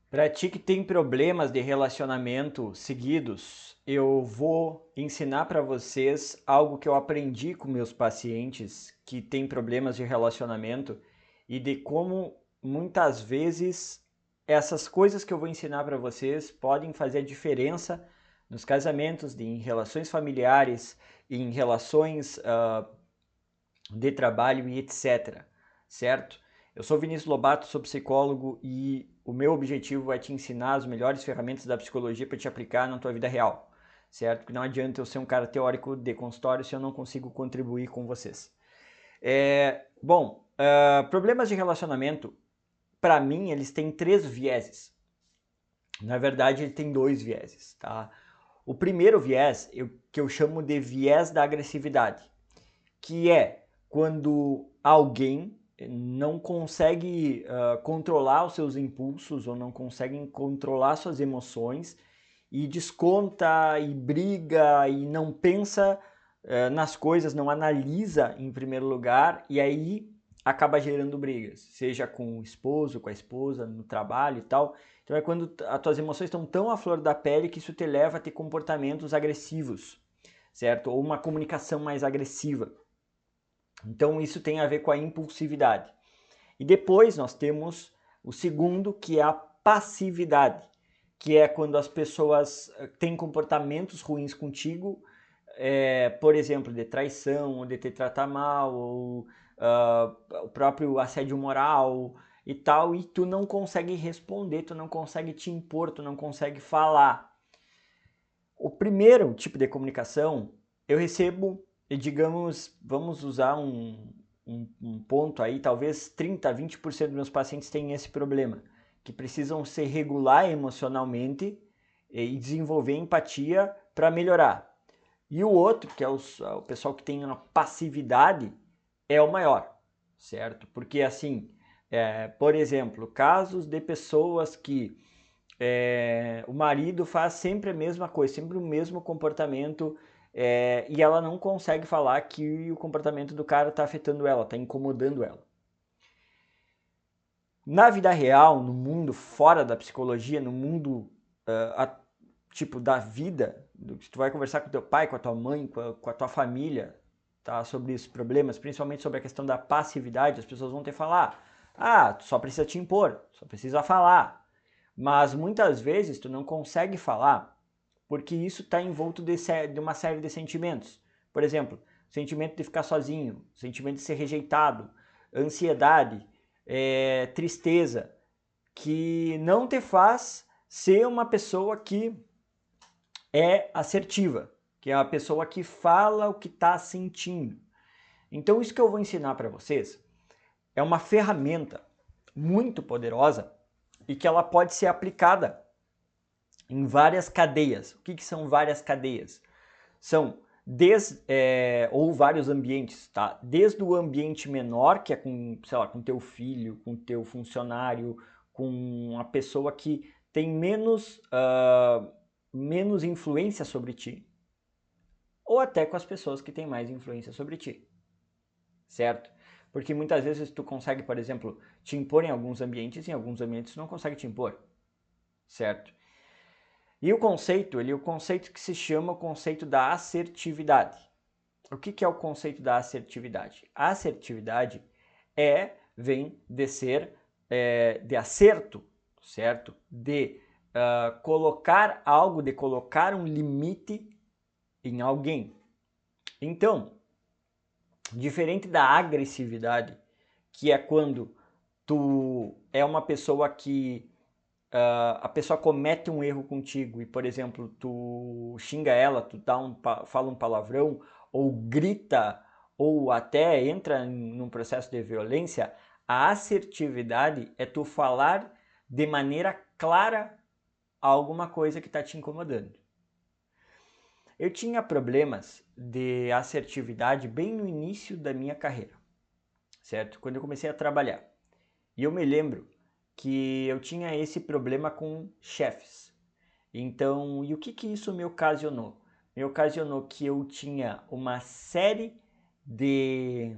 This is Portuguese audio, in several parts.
Para ti que tem problemas de relacionamento seguidos, eu vou ensinar para vocês algo que eu aprendi com meus pacientes que têm problemas de relacionamento e de como muitas vezes essas coisas que eu vou ensinar para vocês podem fazer a diferença nos casamentos, em relações familiares, em relações de trabalho e etc. Certo? Eu sou Vinícius Lobato, sou psicólogo e o meu objetivo é te ensinar as melhores ferramentas da psicologia para te aplicar na tua vida real, certo? Porque não adianta eu ser um cara teórico de consultório se eu não consigo contribuir com vocês. Problemas de relacionamento, para mim, eles têm três vieses. Na verdade, ele tem dois vieses, tá? O primeiro viés, que eu chamo de viés da agressividade, que é quando alguém não consegue controlar os seus impulsos ou não consegue controlar suas emoções e desconta e briga e não pensa nas coisas, não analisa em primeiro lugar e aí acaba gerando brigas, seja com o esposo, com a esposa, no trabalho e tal. Então é quando as tuas emoções estão tão à flor da pele que isso te leva a ter comportamentos agressivos, certo? Ou uma comunicação mais agressiva. Então isso tem a ver com a impulsividade. E depois nós temos o segundo, que é a passividade, que é quando as pessoas têm comportamentos ruins contigo, por exemplo, de traição, ou de te tratar mal, ou o próprio assédio moral e tal, e tu não consegue responder, tu não consegue te impor, tu não consegue falar. O primeiro tipo de comunicação, eu recebo, digamos, vamos usar um ponto aí, talvez 30, 20% dos meus pacientes têm esse problema, que precisam se regular emocionalmente e desenvolver empatia para melhorar. E o outro, que é o pessoal que tem uma passividade, é o maior, certo? Porque assim, por exemplo, casos de pessoas que o marido faz sempre a mesma coisa, sempre o mesmo comportamento, e ela não consegue falar que o comportamento do cara está afetando ela, está incomodando ela. Na vida real, no mundo fora da psicologia, no mundo tipo da vida, se tu vai conversar com teu pai, com a tua mãe, com a tua família, tá, sobre esses problemas, principalmente sobre a questão da passividade, as pessoas vão te falar: ah, tu só precisa te impor, só precisa falar. Mas muitas vezes tu não consegue falar porque isso está envolto de uma série de sentimentos. Por exemplo, sentimento de ficar sozinho, sentimento de ser rejeitado, ansiedade, tristeza, que não te faz ser uma pessoa que é assertiva, que é uma pessoa que fala o que está sentindo. Então, isso que eu vou ensinar para vocês é uma ferramenta muito poderosa e que ela pode ser aplicada em várias cadeias. O que são várias cadeias? São ou vários ambientes, tá? Desde o ambiente menor, que é com, sei lá, com teu filho, com teu funcionário, com a pessoa que tem menos influência sobre ti, ou até com as pessoas que têm mais influência sobre ti, certo? Porque muitas vezes tu consegue, por exemplo, te impor em alguns ambientes tu não consegue te impor, certo? E o conceito, ele é o conceito que se chama o conceito da assertividade. O que é o conceito da assertividade? A assertividade vem de ser de acerto, certo? De colocar algo, de colocar um limite em alguém. Então, diferente da agressividade, que é quando tu é uma pessoa que a pessoa comete um erro contigo e, por exemplo, tu xinga ela, tu fala um palavrão, ou grita, ou até entra num processo de violência, a assertividade é tu falar de maneira clara alguma coisa que está te incomodando. Eu tinha problemas de assertividade bem no início da minha carreira, certo? Quando eu comecei a trabalhar. E eu me lembro que eu tinha esse problema com chefes. Então, e o que isso me ocasionou? Me ocasionou que eu tinha uma série de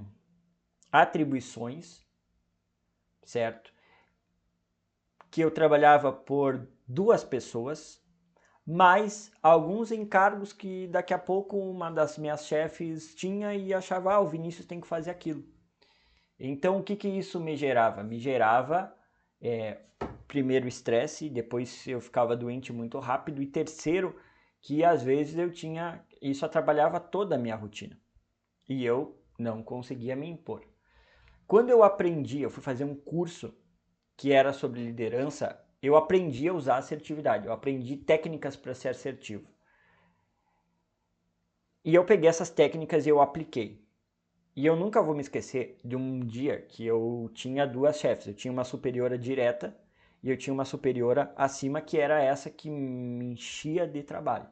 atribuições, certo? que eu trabalhava por 2 pessoas, mais alguns encargos que daqui a pouco uma das minhas chefes tinha e achava, o Vinícius tem que fazer aquilo. Então, o que isso me gerava? Me gerava, primeiro, estresse, depois eu ficava doente muito rápido, e terceiro, que às vezes isso atrapalhava toda a minha rotina, e eu não conseguia me impor. Quando eu fui fazer um curso que era sobre liderança, eu aprendi a usar assertividade, eu aprendi técnicas para ser assertivo. E eu peguei essas técnicas e eu apliquei. E eu nunca vou me esquecer de um dia que eu tinha 2 chefes. Eu tinha uma superiora direta e eu tinha uma superiora acima, que era essa que me enchia de trabalho.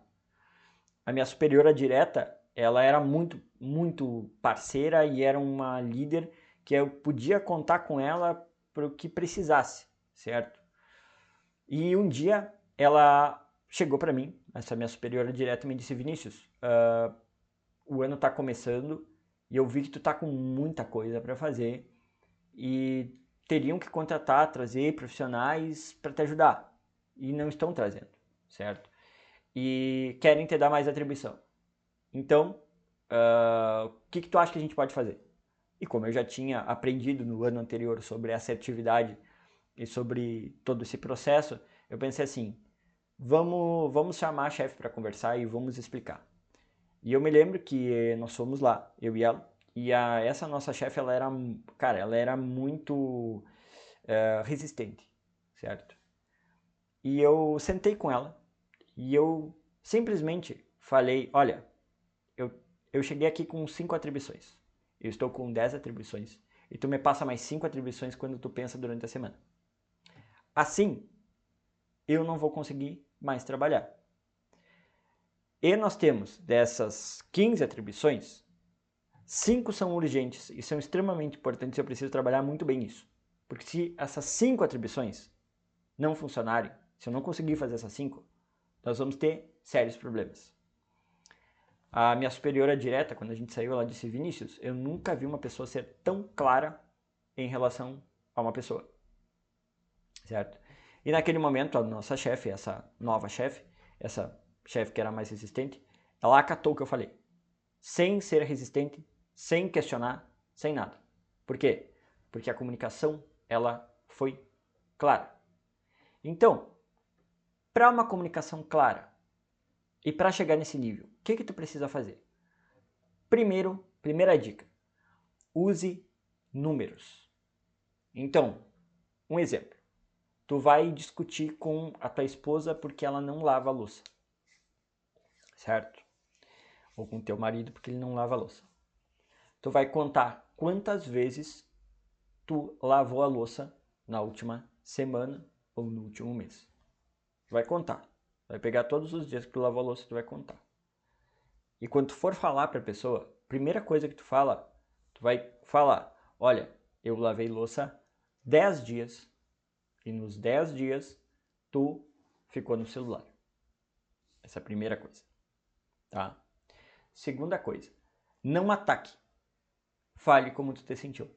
A minha superiora direta, ela era muito, muito parceira e era uma líder que eu podia contar com ela para o que precisasse, certo? E um dia ela chegou para mim, essa minha superiora direta, e me disse: Vinícius, o ano está começando e eu vi que tu tá com muita coisa para fazer e teriam que contratar, trazer profissionais para te ajudar e não estão trazendo, certo? E querem te dar mais atribuição. Então, o que tu acha que a gente pode fazer? E como eu já tinha aprendido no ano anterior sobre assertividade e sobre todo esse processo, eu pensei assim, vamos chamar a chefe para conversar e vamos explicar. E eu me lembro que nós fomos lá, eu e ela, e essa nossa chefe, ela era muito resistente, certo? E eu sentei com ela e eu simplesmente falei, olha, eu cheguei aqui com 5 atribuições, eu estou com 10 atribuições, e tu me passa mais 5 atribuições quando tu pensa durante a semana. Assim, eu não vou conseguir mais trabalhar. E nós temos dessas 15 atribuições, 5 são urgentes e são extremamente importantes, eu preciso trabalhar muito bem nisso. Porque se essas 5 atribuições não funcionarem, se eu não conseguir fazer essas 5, nós vamos ter sérios problemas. A minha superiora direta, quando a gente saiu, ela disse: Vinícius, eu nunca vi uma pessoa ser tão clara em relação a uma pessoa. Certo? E naquele momento, a nossa chefe, essa nova chefe, essa chefe que era mais resistente, ela acatou o que eu falei. Sem ser resistente, sem questionar, sem nada. Por quê? Porque a comunicação, ela foi clara. Então, para uma comunicação clara e para chegar nesse nível, o que tu precisa fazer? Primeira dica, use números. Então, um exemplo. Tu vai discutir com a tua esposa porque ela não lava a louça, certo? Ou com teu marido porque ele não lava a louça. Tu vai contar quantas vezes tu lavou a louça na última semana ou no último mês. Tu vai contar. Vai pegar todos os dias que tu lavou a louça, tu vai contar. E quando tu for falar para a pessoa, primeira coisa que tu vai falar: olha, eu lavei louça 10 dias e nos 10 dias tu ficou no celular. Essa é a primeira coisa, tá? Segunda coisa, não ataque. Fale como tu te sentiu.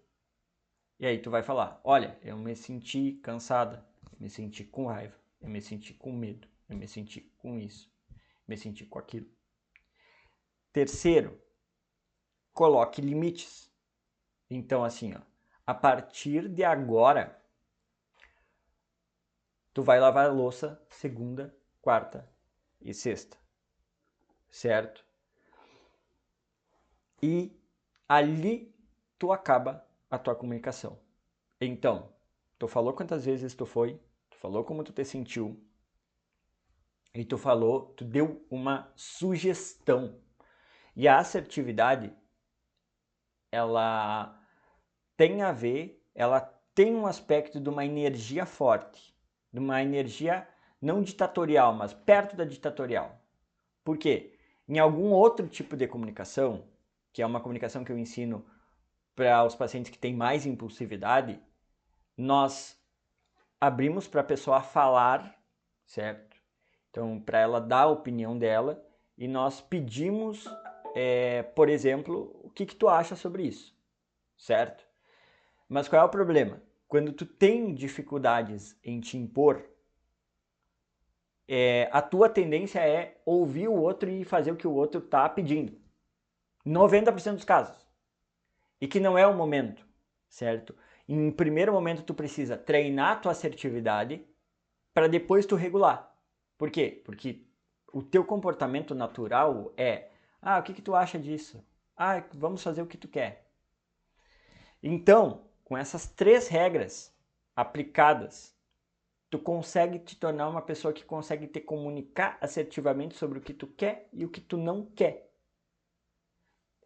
E aí tu vai falar: olha, eu me senti cansada, eu me senti com raiva, eu me senti com medo, eu me senti com isso, me senti com aquilo. Terceiro, coloque limites. Então assim, a partir de agora, tu vai lavar a louça segunda, quarta e sexta, certo? E ali tu acaba a tua comunicação. Então, tu falou quantas vezes tu foi, tu falou como tu te sentiu, e tu deu uma sugestão. E a assertividade, ela ela tem um aspecto de uma energia forte, de uma energia não ditatorial, mas perto da ditatorial. Por quê? Em algum outro tipo de comunicação, que é uma comunicação que eu ensino para os pacientes que têm mais impulsividade, nós abrimos para a pessoa falar, certo? Então, para ela dar a opinião dela, e nós pedimos, por exemplo, o que tu acha sobre isso, certo? Mas qual é o problema? quando tu tem dificuldades em te impor, a tua tendência é ouvir o outro e fazer o que o outro está pedindo. 90% dos casos. E que não é o momento, certo? Em primeiro momento tu precisa treinar a tua assertividade para depois tu regular. Por quê? Porque o teu comportamento natural é: o que tu acha disso? Vamos fazer o que tu quer. Então, com essas 3 regras aplicadas, tu consegue te tornar uma pessoa que consegue te comunicar assertivamente sobre o que tu quer e o que tu não quer.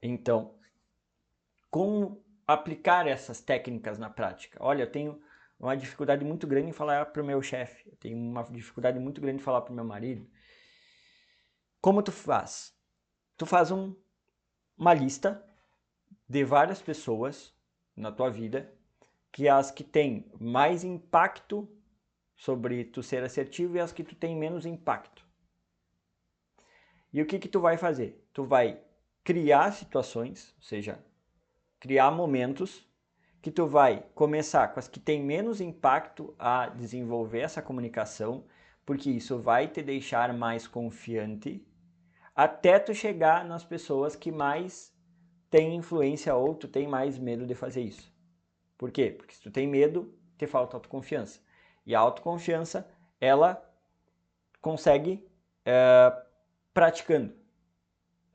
Então, como aplicar essas técnicas na prática? Olha, eu tenho uma dificuldade muito grande em falar para o meu chefe, eu tenho uma dificuldade muito grande em falar para o meu marido. Como tu faz? Tu faz uma lista de várias pessoas na tua vida, que as que têm mais impacto sobre tu ser assertivo e as que tu tem menos impacto. E o que tu vai fazer? Tu vai criar situações, ou seja, criar momentos que tu vai começar com as que têm menos impacto a desenvolver essa comunicação, porque isso vai te deixar mais confiante até tu chegar nas pessoas que mais têm influência ou tu tem mais medo de fazer isso. Por quê? Porque se tu tem medo, te falta autoconfiança. E a autoconfiança, ela consegue praticando.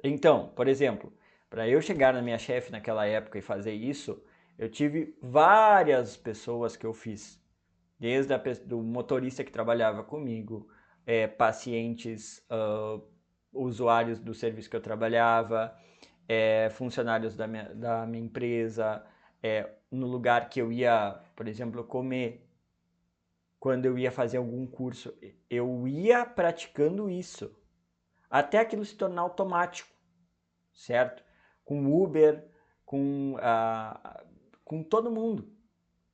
Então, por exemplo, para eu chegar na minha chefe naquela época e fazer isso, eu tive várias pessoas que eu fiz. Desde do motorista que trabalhava comigo, pacientes, usuários do serviço que eu trabalhava, funcionários da minha empresa, no lugar que eu ia, por exemplo, comer, quando eu ia fazer algum curso, eu ia praticando isso, até aquilo se tornar automático, certo? Com Uber, com todo mundo,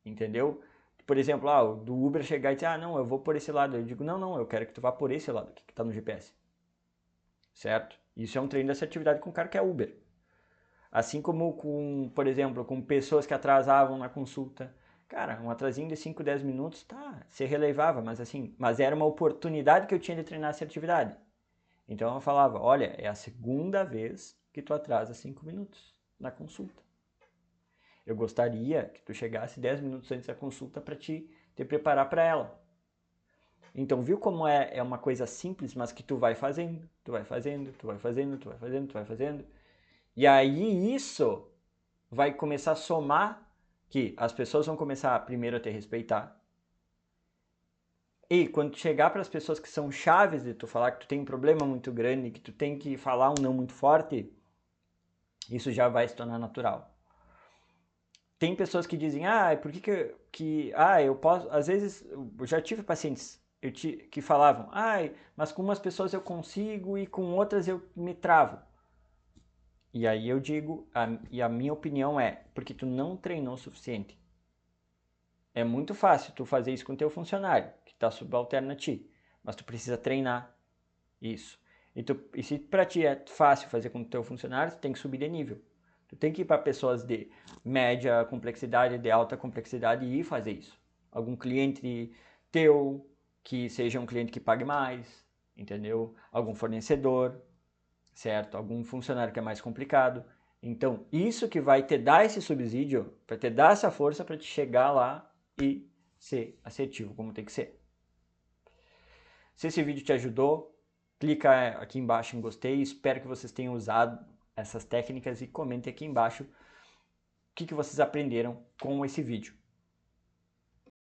entendeu? Por exemplo, do Uber chegar e dizer, não, eu vou por esse lado. Eu digo, não, eu quero que tu vá por esse lado, que está no GPS, certo? Isso é um treino de assertividade com o cara que é Uber. Assim como com, por exemplo, com pessoas que atrasavam na consulta. Cara, um atrasinho de 5, 10 minutos, se relevava, mas era uma oportunidade que eu tinha de treinar assertividade. Então eu falava, olha, é a segunda vez que tu atrasa 5 minutos na consulta. Eu gostaria que tu chegasse 10 minutos antes da consulta para te preparar para ela. Então, viu como é uma coisa simples, mas que tu vai fazendo, tu vai fazendo, tu vai fazendo, tu vai fazendo, tu vai fazendo. E aí isso vai começar a somar, que as pessoas vão começar primeiro a te respeitar. E quando tu chegar para as pessoas que são chaves de tu falar que tu tem um problema muito grande, que tu tem que falar um não muito forte, isso já vai se tornar natural. Tem pessoas que dizem, por que eu posso... Às vezes, eu já tive pacientes que falavam, mas com umas pessoas eu consigo e com outras eu me travo. E aí eu digo, e a minha opinião é, porque tu não treinou o suficiente. É muito fácil tu fazer isso com o teu funcionário, que está subalterno a ti, mas tu precisa treinar isso. E se para ti é fácil fazer com o teu funcionário, tu tem que subir de nível. Tu tem que ir para pessoas de média complexidade, de alta complexidade e ir fazer isso. Algum cliente teu que seja um cliente que pague mais, entendeu? Algum fornecedor, certo? Algum funcionário que é mais complicado. Então, isso que vai te dar esse subsídio, vai te dar essa força para te chegar lá e ser assertivo como tem que ser. Se esse vídeo te ajudou, clica aqui embaixo em gostei. Espero que vocês tenham usado essas técnicas e comentem aqui embaixo o que vocês aprenderam com esse vídeo.